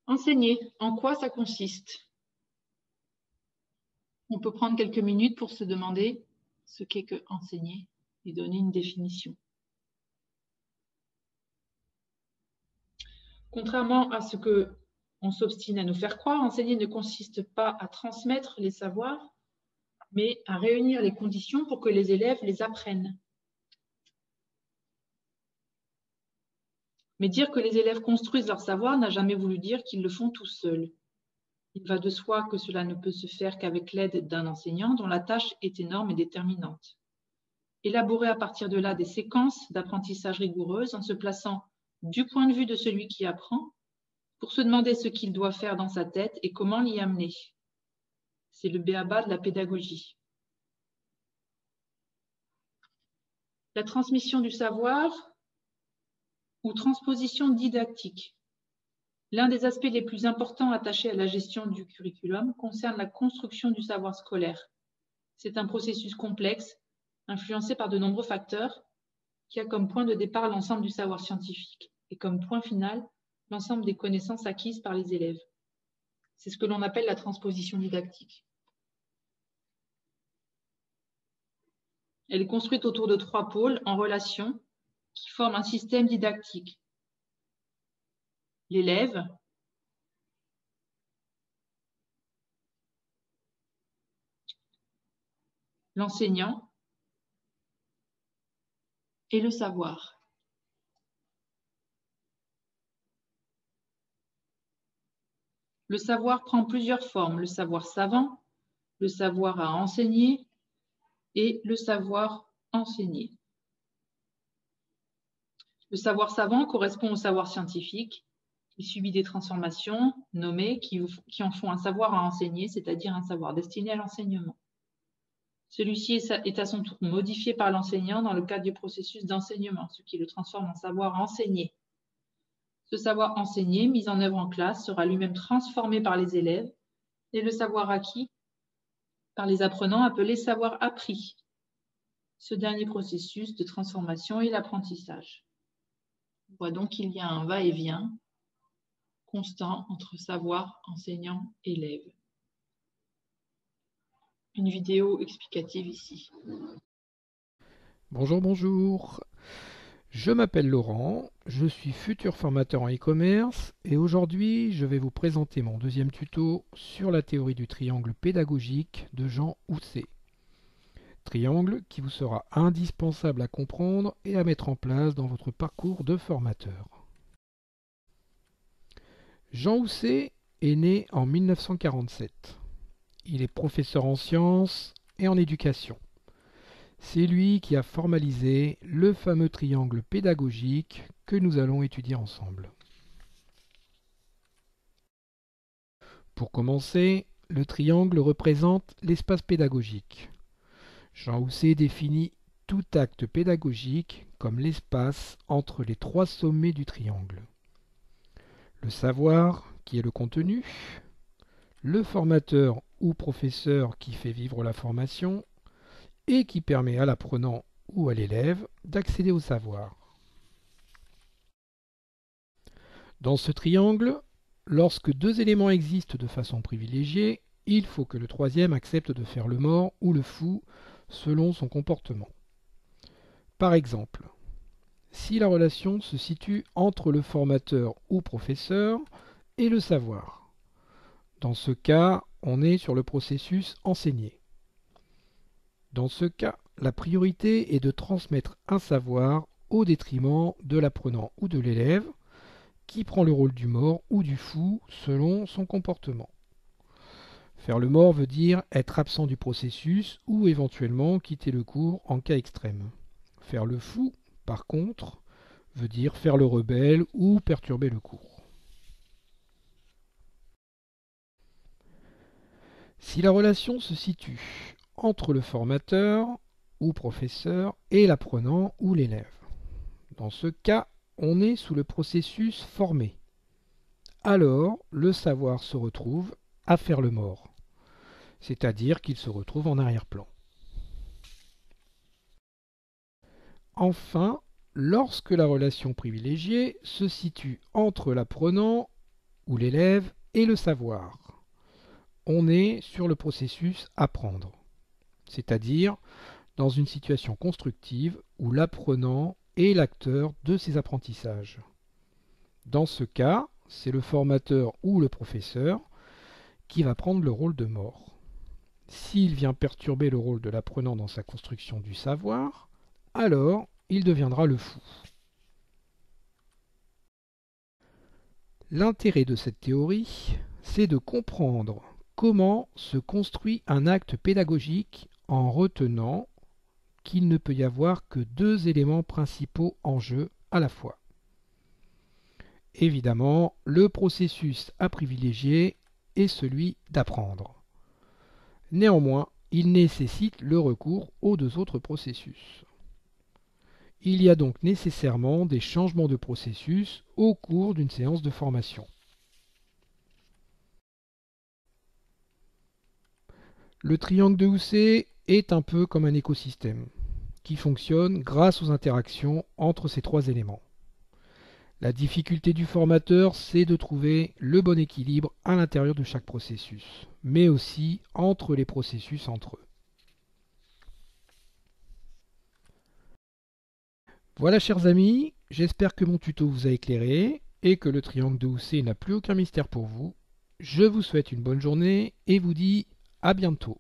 Enseigner, en quoi ça consiste? On peut prendre quelques minutes pour se demander ce qu'est que enseigner et donner une définition. Contrairement à ce que on s'obstine à nous faire croire, enseigner ne consiste pas à transmettre les savoirs, mais à réunir les conditions pour que les élèves les apprennent. Mais dire que les élèves construisent leur savoir n'a jamais voulu dire qu'ils le font tout seuls. Il va de soi que cela ne peut se faire qu'avec l'aide d'un enseignant dont la tâche est énorme et déterminante. Élaborer à partir de là des séquences d'apprentissage rigoureuses en se plaçant du point de vue de celui qui apprend pour se demander ce qu'il doit faire dans sa tête et comment l'y amener. C'est le b.a.-ba de la pédagogie. La transmission du savoir ou transposition didactique. L'un des aspects les plus importants attachés à la gestion du curriculum concerne la construction du savoir scolaire. C'est un processus complexe, influencé par de nombreux facteurs, qui a comme point de départ l'ensemble du savoir scientifique et comme point final l'ensemble des connaissances acquises par les élèves. C'est ce que l'on appelle la transposition didactique. Elle est construite autour de 3 pôles en relation qui forment un système didactique. L'élève, l'enseignant et le savoir. Le savoir prend plusieurs formes, le savoir savant, le savoir à enseigner et le savoir enseigné. Le savoir savant correspond au savoir scientifique. Il subit des transformations nommées qui en font un savoir à enseigner, c'est-à-dire un savoir destiné à l'enseignement. Celui-ci est à son tour modifié par l'enseignant dans le cadre du processus d'enseignement, ce qui le transforme en savoir enseigné. Ce savoir enseigné, mis en œuvre en classe, sera lui-même transformé par les élèves et le savoir acquis par les apprenants appelé savoir appris. Ce dernier processus de transformation est l'apprentissage. On voit donc qu'il y a un va-et-vient constant entre savoir, enseignant, élève. Une vidéo explicative ici. Bonjour, bonjour. Je m'appelle Laurent, je suis futur formateur en e-commerce et aujourd'hui je vais vous présenter mon deuxième tuto sur la théorie du triangle pédagogique de Jean Housset. Triangle qui vous sera indispensable à comprendre et à mettre en place dans votre parcours de formateur. Jean Housset est né en 1947. Il est professeur en sciences et en éducation. C'est lui qui a formalisé le fameux triangle pédagogique que nous allons étudier ensemble. Pour commencer, le triangle représente l'espace pédagogique. Jean Housset définit tout acte pédagogique comme l'espace entre les 3 sommets du triangle. Le savoir, qui est le contenu, le formateur ou professeur qui fait vivre la formation, et qui permet à l'apprenant ou à l'élève d'accéder au savoir. Dans ce triangle, lorsque 2 éléments existent de façon privilégiée, il faut que le troisième accepte de faire le mort ou le fou selon son comportement. Par exemple, si la relation se situe entre le formateur ou professeur et le savoir. Dans ce cas, on est sur le processus enseigné. Dans ce cas, la priorité est de transmettre un savoir au détriment de l'apprenant ou de l'élève, qui prend le rôle du mort ou du fou selon son comportement. Faire le mort veut dire être absent du processus ou éventuellement quitter le cours en cas extrême. Faire le fou, par contre, veut dire faire le rebelle ou perturber le cours. Si la relation se situe entre le formateur ou professeur et l'apprenant ou l'élève, dans ce cas, on est sous le processus formé. Alors, le savoir se retrouve à faire le mort, c'est-à-dire qu'il se retrouve en arrière-plan. Enfin, lorsque la relation privilégiée se situe entre l'apprenant où l'élève et le savoir. On est sur le processus apprendre, c'est-à-dire dans une situation constructive où l'apprenant est l'acteur de ses apprentissages. Dans ce cas, c'est le formateur ou le professeur qui va prendre le rôle de mort. S'il vient perturber le rôle de l'apprenant dans sa construction du savoir, alors il deviendra le fou. L'intérêt de cette théorie, c'est de comprendre comment se construit un acte pédagogique en retenant qu'il ne peut y avoir que deux éléments principaux en jeu à la fois. Évidemment, le processus à privilégier est celui d'apprendre. Néanmoins, il nécessite le recours aux deux autres processus. Il y a donc nécessairement des changements de processus au cours d'une séance de formation. Le triangle de Housset est un peu comme un écosystème qui fonctionne grâce aux interactions entre ces trois éléments. La difficulté du formateur, c'est de trouver le bon équilibre à l'intérieur de chaque processus, mais aussi entre les processus entre eux. Voilà, chers amis, j'espère que mon tuto vous a éclairé et que le triangle de Housset n'a plus aucun mystère pour vous. Je vous souhaite une bonne journée et vous dis à bientôt.